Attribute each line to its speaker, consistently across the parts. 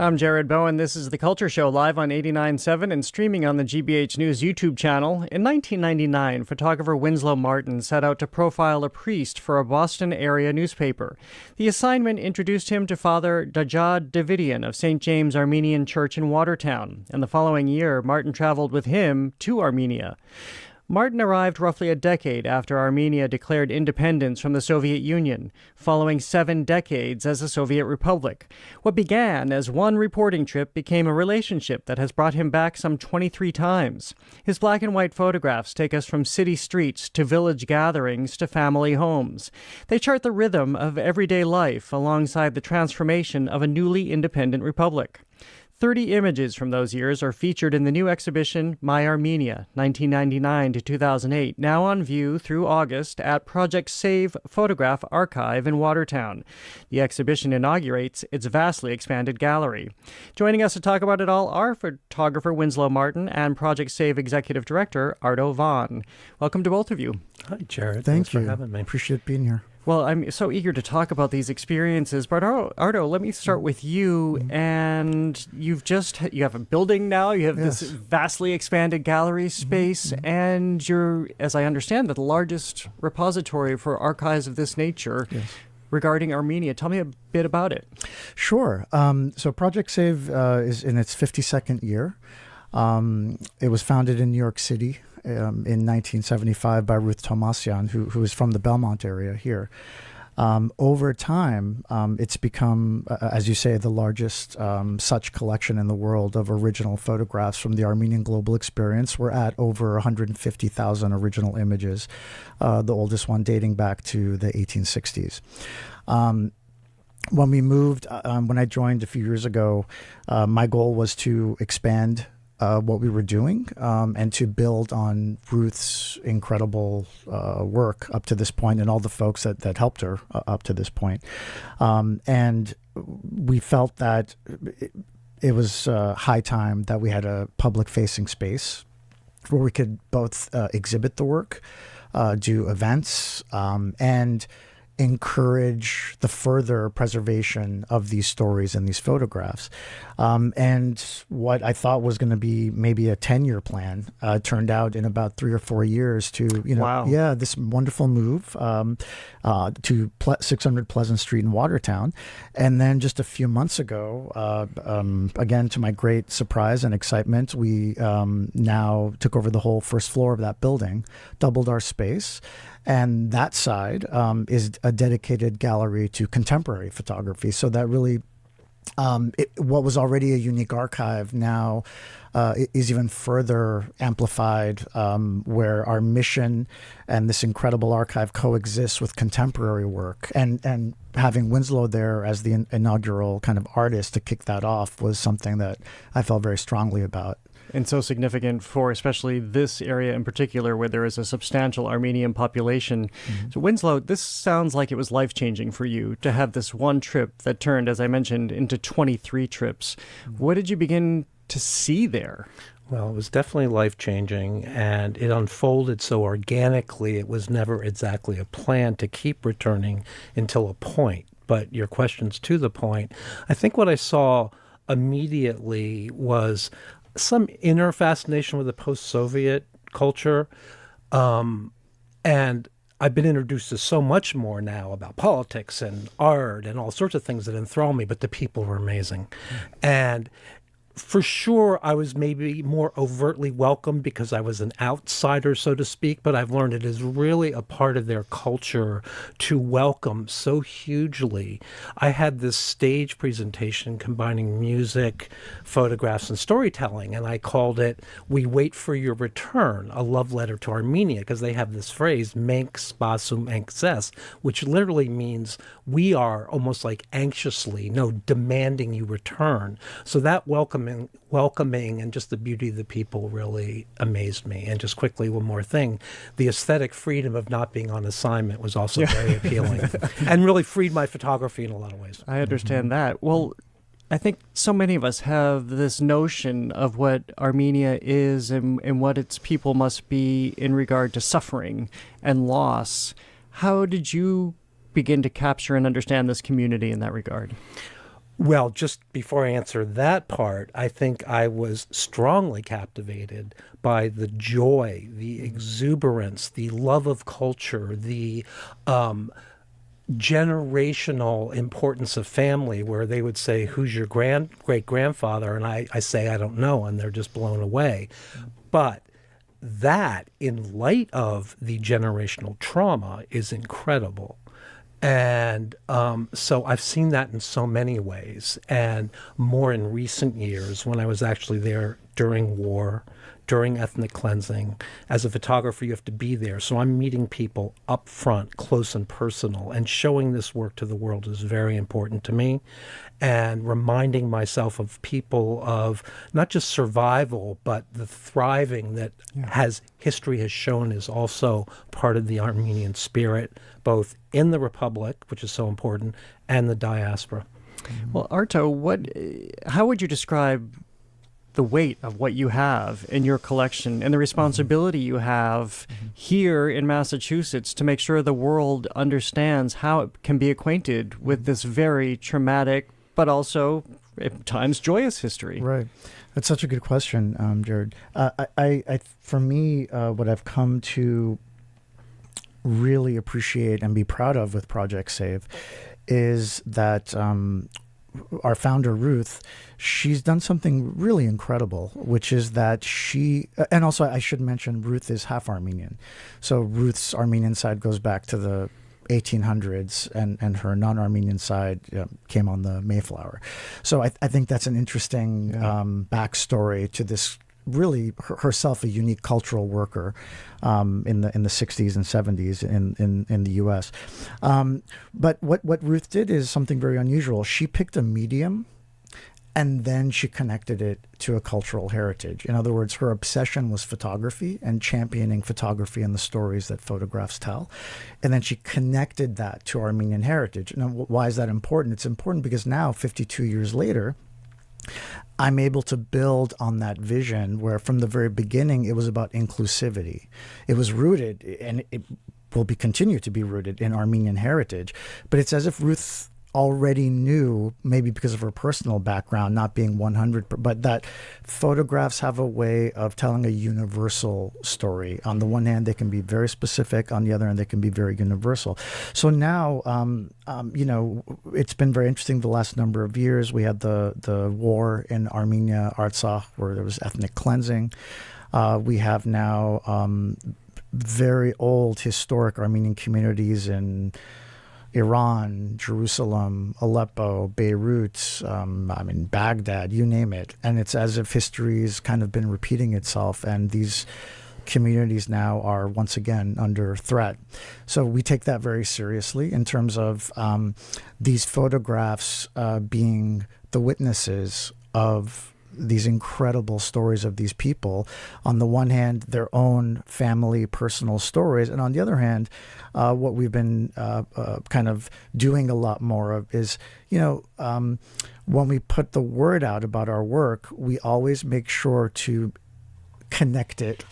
Speaker 1: I'm Jared Bowen. This is The Culture Show, live on 89.7 and streaming on the GBH News YouTube channel. In 1999, photographer Winslow Martin set out to profile a priest for a Boston area newspaper. The assignment introduced him to Father Dajjad Davidian of St. James Armenian Church in Watertown, and the following year, Martin traveled with him to Armenia. Martin arrived roughly a decade after Armenia declared independence from the Soviet Union, following 7 decades as a Soviet republic. What began as one reporting trip became a relationship that has brought him back some 23 times. His black and white photographs take us from city streets to village gatherings to family homes. They chart the rhythm of everyday life alongside the transformation of a newly independent republic. 30 images from those years are featured in the new exhibition, My Armenia, 1999 to 2008, now on view through August at Project Save Photograph Archive in Watertown. The exhibition inaugurates its vastly expanded gallery. Joining us to talk about it all are photographer Winslow Martin and Project Save Executive Director Arto Vaun. Welcome to both of you.
Speaker 2: Hi, Jared.
Speaker 3: Thanks
Speaker 2: for having me.
Speaker 3: Appreciate being here.
Speaker 1: Well, I'm so eager to talk about these experiences, but Arto, let me start with you. And you have a building now. You have this vastly expanded gallery space, and you're, as I understand, the largest repository for archives of this nature regarding Armenia. Tell me a bit about it.
Speaker 3: Sure. So Project Save is in its 52nd year. It was founded in New York City in 1975 by Ruth Tomasian, who is from the Belmont area here. Over time, it's become, as you say, the largest such collection in the world of original photographs from the Armenian global experience. We're at over 150,000 original images, the oldest one dating back to the 1860s. When we moved, when I joined a few years ago, my goal was to expand what we were doing and to build on Ruth's incredible work up to this point and all the folks that helped her up to this point. And we felt that it was high time that we had a public-facing space where we could both exhibit the work, do events, and encourage the further preservation of these stories and these photographs. And what I thought was going to be maybe a 10-year plan turned out in about 3 or 4 years to, this wonderful move to 600 Pleasant Street in Watertown. And then just a few months ago, again, to my great surprise and excitement, we now took over the whole first floor of that building, doubled our space. And that side is a dedicated gallery to contemporary photography. So that really, what was already a unique archive now is even further amplified, where our mission and this incredible archive coexists with contemporary work. And having Winslow there as the inaugural kind of artist to kick that off was something that I felt very strongly about.
Speaker 1: And so significant for especially this area in particular where there is a substantial Armenian population. So Winslow, this sounds like it was life-changing for you to have this one trip that turned, as I mentioned, into 23 trips. What did you begin to see there?
Speaker 2: Well, it was definitely life-changing, and it unfolded so organically. It was never exactly a plan to keep returning until a point. But your question's to the point. I think what I saw immediately was some inner fascination with the post-Soviet culture. And I've been introduced to so much more now about politics and art and all sorts of things that enthrall me, but the people were amazing. And for sure, I was maybe more overtly welcomed because I was an outsider, so to speak, but I've learned it is really a part of their culture to welcome so hugely. I had this stage presentation combining music, photographs, and storytelling, and I called it We Wait for Your Return, a love letter to Armenia, because they have this phrase, Menk spasum enkses, which literally means we are almost like anxiously, demanding you return. So that welcoming and just the beauty of the people really amazed me. And just quickly, one more thing, the aesthetic freedom of not being on assignment was also very appealing and really freed my photography in a lot of ways.
Speaker 1: I understand that. Well, I think so many of us have this notion of what Armenia is and what its people must be in regard to suffering and loss. How did you begin to capture and understand this community in that regard?
Speaker 2: Well, just before I answer that part, I think I was strongly captivated by the joy, the exuberance, the love of culture, the generational importance of family, where they would say, "Who's your great grandfather?" And I say, "I don't know," and they're just blown away. But that, in light of the generational trauma, is incredible. And so I've seen that in so many ways, and more in recent years when I was actually there during war, during ethnic cleansing. As a photographer, you have to be there. So I'm meeting people up front, close and personal, and showing this work to the world is very important to me. And reminding myself of people of not just survival, but the thriving that history has shown is also part of the Armenian spirit, both in the Republic, which is so important, and the diaspora.
Speaker 1: Well, Arto, how would you describe the weight of what you have in your collection and the responsibility you have here in Massachusetts to make sure the world understands how it can be acquainted with this very traumatic but also at times joyous history?
Speaker 3: Right. That's such a good question, Jared. For me, what I've come to really appreciate and be proud of with Project Save is that our founder, Ruth, she's done something really incredible, which is that and also I should mention, Ruth is half Armenian. So Ruth's Armenian side goes back to the 1800s, and her non-Armenian side came on the Mayflower. So I think that's an interesting backstory to this, really herself a unique cultural worker in the 60s and 70s in the U.S. But what Ruth did is something very unusual. She picked a medium and then she connected it to a cultural heritage. In other words, her obsession was photography and championing photography and the stories that photographs tell. And then she connected that to Armenian heritage. Now, why is that important? It's important because now, 52 years later, I'm able to build on that vision where from the very beginning it was about inclusivity. It was rooted, and it will continue to be rooted in Armenian heritage. But it's as if Ruth already knew, maybe because of her personal background, not being 100, but that photographs have a way of telling a universal story. On the one hand, they can be very specific. On the other hand, they can be very universal. So now, it's been very interesting the last number of years. We had the war in Armenia, Artsakh, where there was ethnic cleansing. We have now very old historic Armenian communities in Iran, Jerusalem, Aleppo, Beirut, Baghdad, you name it. And it's as if history's kind of been repeating itself, and these communities now are once again under threat. So we take that very seriously in terms of these photographs being the witnesses of these incredible stories of these people. On the one hand, their own family, personal stories, and on the other hand, what we've been kind of doing a lot more of is, when we put the word out about our work, we always make sure to connect it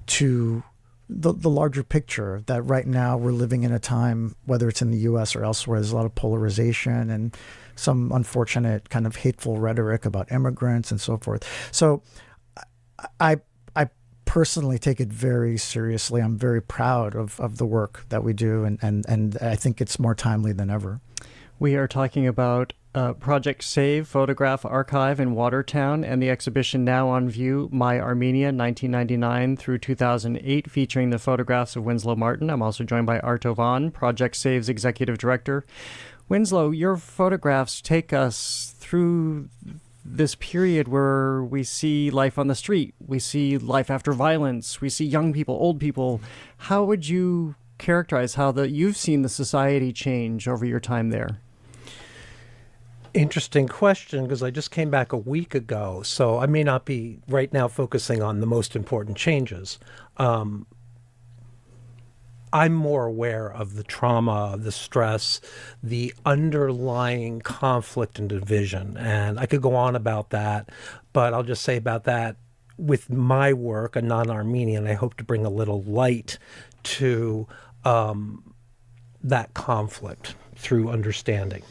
Speaker 3: to the larger picture, that right now we're living in a time, whether it's in the U.S. or elsewhere, there's a lot of polarization and some unfortunate kind of hateful rhetoric about immigrants and so forth. So I personally take it very seriously. I'm very proud of the work that we do, and I think it's more timely than ever.
Speaker 1: We are talking about Project Save Photograph Archive in Watertown and the exhibition now on view, My Armenia, 1999 through 2008, featuring the photographs of Winslow Martin. I'm also joined by Arto Vaun, Project Save's executive director. Winslow, your photographs take us through this period where we see life on the street, we see life after violence, we see young people, old people. How would you characterize how you've seen the society change over your time there?
Speaker 2: Interesting question, because I just came back a week ago, so I may not be right now focusing on the most important changes. I'm more aware of the trauma, the stress, the underlying conflict and division. And I could go on about that, but I'll just say about that, with my work, a non-Armenian, I hope to bring a little light to that conflict through understanding.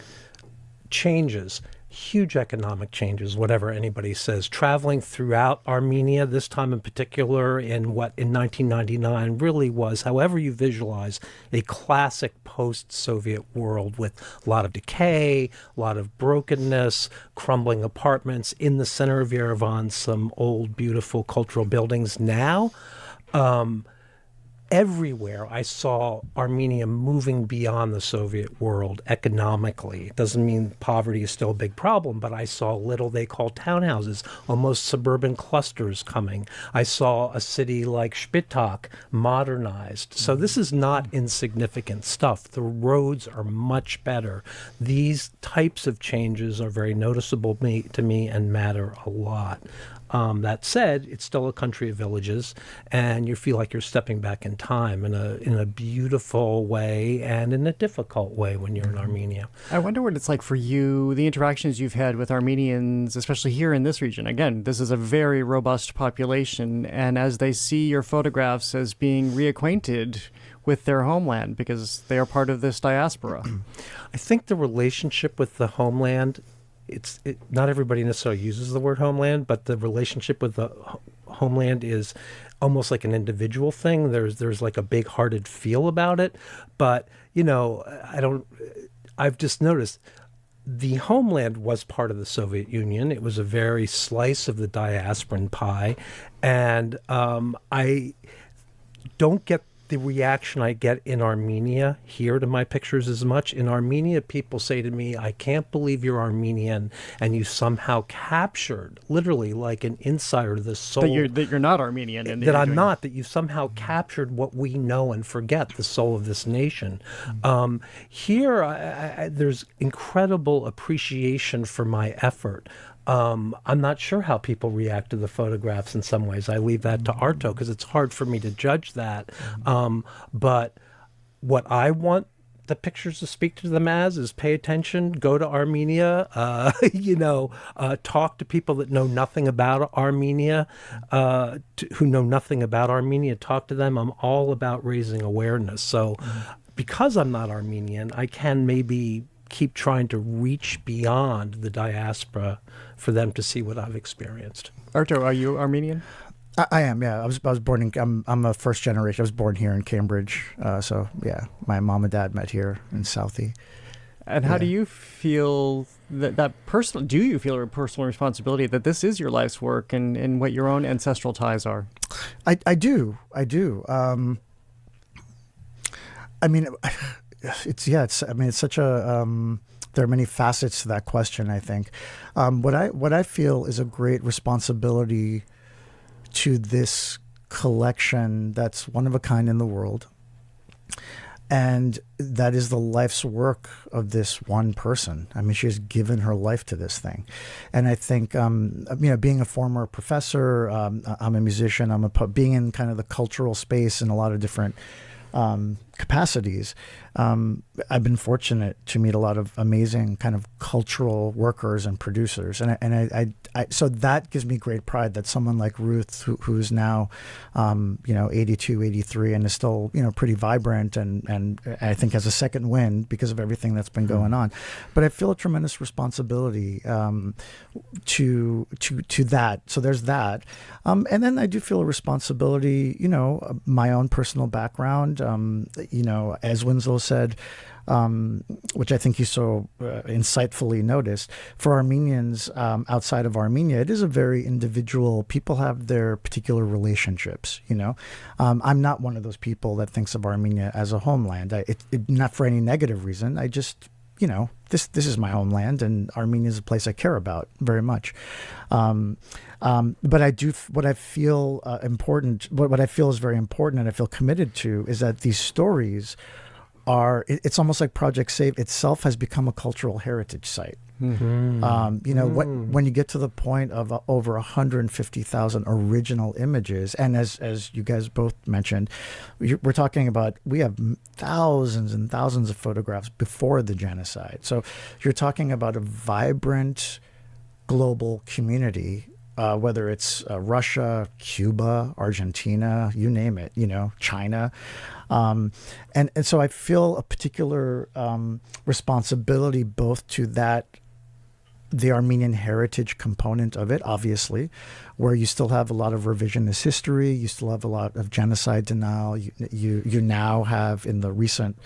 Speaker 2: Changes. huge economic changes, whatever anybody says. Traveling throughout Armenia, this time in particular, in 1999 really was, however you visualize, a classic post-Soviet world with a lot of decay, a lot of brokenness, crumbling apartments. In the center of Yerevan, some old, beautiful cultural buildings. Now, everywhere I saw Armenia moving beyond the Soviet world economically. It doesn't mean poverty is still a big problem, but I saw little they call townhouses, almost suburban clusters coming. I saw a city like Spitak modernized. So this is not insignificant stuff. The roads are much better. These types of changes are very noticeable to me and matter a lot. That said, it's still a country of villages, and you feel like you're stepping back in time in a beautiful way and in a difficult way when you're in Armenia.
Speaker 1: I wonder what it's like for you, the interactions you've had with Armenians, especially here in this region. Again, this is a very robust population, and as they see your photographs as being reacquainted with their homeland because they are part of this diaspora.
Speaker 2: I think the relationship with the homeland, not everybody necessarily uses the word homeland, but the relationship with the homeland is almost like an individual thing. There's like a big-hearted feel about it, but I've just noticed the homeland was part of the Soviet Union. It was a very slice of the diasporan pie, and I don't get the reaction I get in Armenia here to my pictures as much. In Armenia, people say to me, I can't believe you're Armenian and you somehow captured, literally like an insider, the soul.
Speaker 1: That you're not Armenian. And
Speaker 2: that I'm not, that you somehow captured what we know and forget, the soul of this nation. Here, there's incredible appreciation for my effort. I'm not sure how people react to the photographs in some ways. I leave that to Arto because it's hard for me to judge that. But what I want the pictures to speak to them as is pay attention, go to Armenia, talk to people that know nothing about Armenia, who know nothing about Armenia, talk to them. I'm all about raising awareness. So because I'm not Armenian, I can maybe keep trying to reach beyond the diaspora for them to see what I've experienced.
Speaker 1: Arto, are you Armenian?
Speaker 3: I am, yeah. I was born in. I'm a first generation. I was born here in Cambridge. So yeah, my mom and dad met here in Southie.
Speaker 1: And how do you feel that personal? Do you feel a personal responsibility that this is your life's work and what your own ancestral ties are?
Speaker 3: I do. I mean, it's such a. There are many facets to that question. I think what I feel is a great responsibility to this collection that's one of a kind in the world, and that is the life's work of this one person. I mean, she has given her life to this thing, and I think being a former professor, I'm a musician. Being in kind of the cultural space in a lot of different capacities. I've been fortunate to meet a lot of amazing kind of cultural workers and producers, and so that gives me great pride that someone like Ruth, who's now 82, 83, and is still pretty vibrant, and I think has a second wind because of everything that's been going on. But I feel a tremendous responsibility to that. So there's that, and then I do feel a responsibility. My own personal background. As Winslow said, which I think you so insightfully noticed, for Armenians outside of Armenia, it is a very individual. People have their particular relationships. I'm not one of those people that thinks of Armenia as a homeland. Not for any negative reason. I just, this is my homeland, and Armenia is a place I care about very much. But I do, what I feel important, what I feel is very important, and I feel committed to, is that these stories it's almost like Project Save itself has become a cultural heritage site. When you get to the point of over 150,000 original images, and as you guys both mentioned, we're talking about, we have thousands and thousands of photographs before the genocide. So you're talking about a vibrant global community, whether it's Russia, Cuba, Argentina, you name it, China. And so I feel a particular responsibility both to that the Armenian heritage component of it, obviously, where you still have a lot of revisionist history, you still have a lot of genocide denial. You now have, in the recent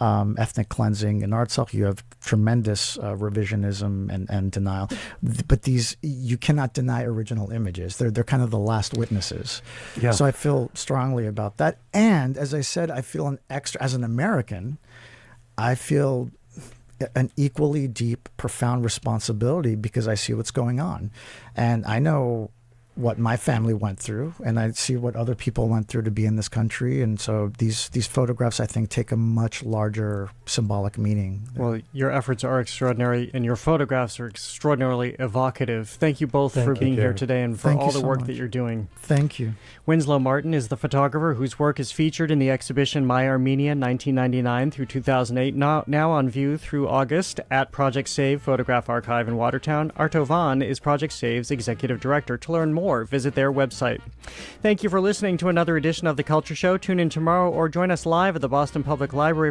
Speaker 3: ethnic cleansing in Artsakh, you have tremendous revisionism and denial. But you cannot deny original images. They're kind of the last witnesses.
Speaker 2: Yeah.
Speaker 3: So I feel strongly about that. And as I said, I feel as an American, I feel an equally deep, profound responsibility because I see what's going on. And I know what my family went through, and I see what other people went through to be in this country. And so these photographs, I think, take a much larger symbolic meaning.
Speaker 1: Well, your efforts are extraordinary, and your photographs are extraordinarily evocative. Thank you both for being here today and for all the work that you're doing.
Speaker 3: Thank you.
Speaker 1: Winslow Martin is the photographer whose work is featured in the exhibition My Armenia 1999 through 2008, now on view through August at Project Save Photograph Archive in Watertown. Arto Vaun is Project Save's executive director. To learn more, visit their website. Thank you for listening to another edition of The Culture Show. Tune in tomorrow or join us live at the Boston Public Library for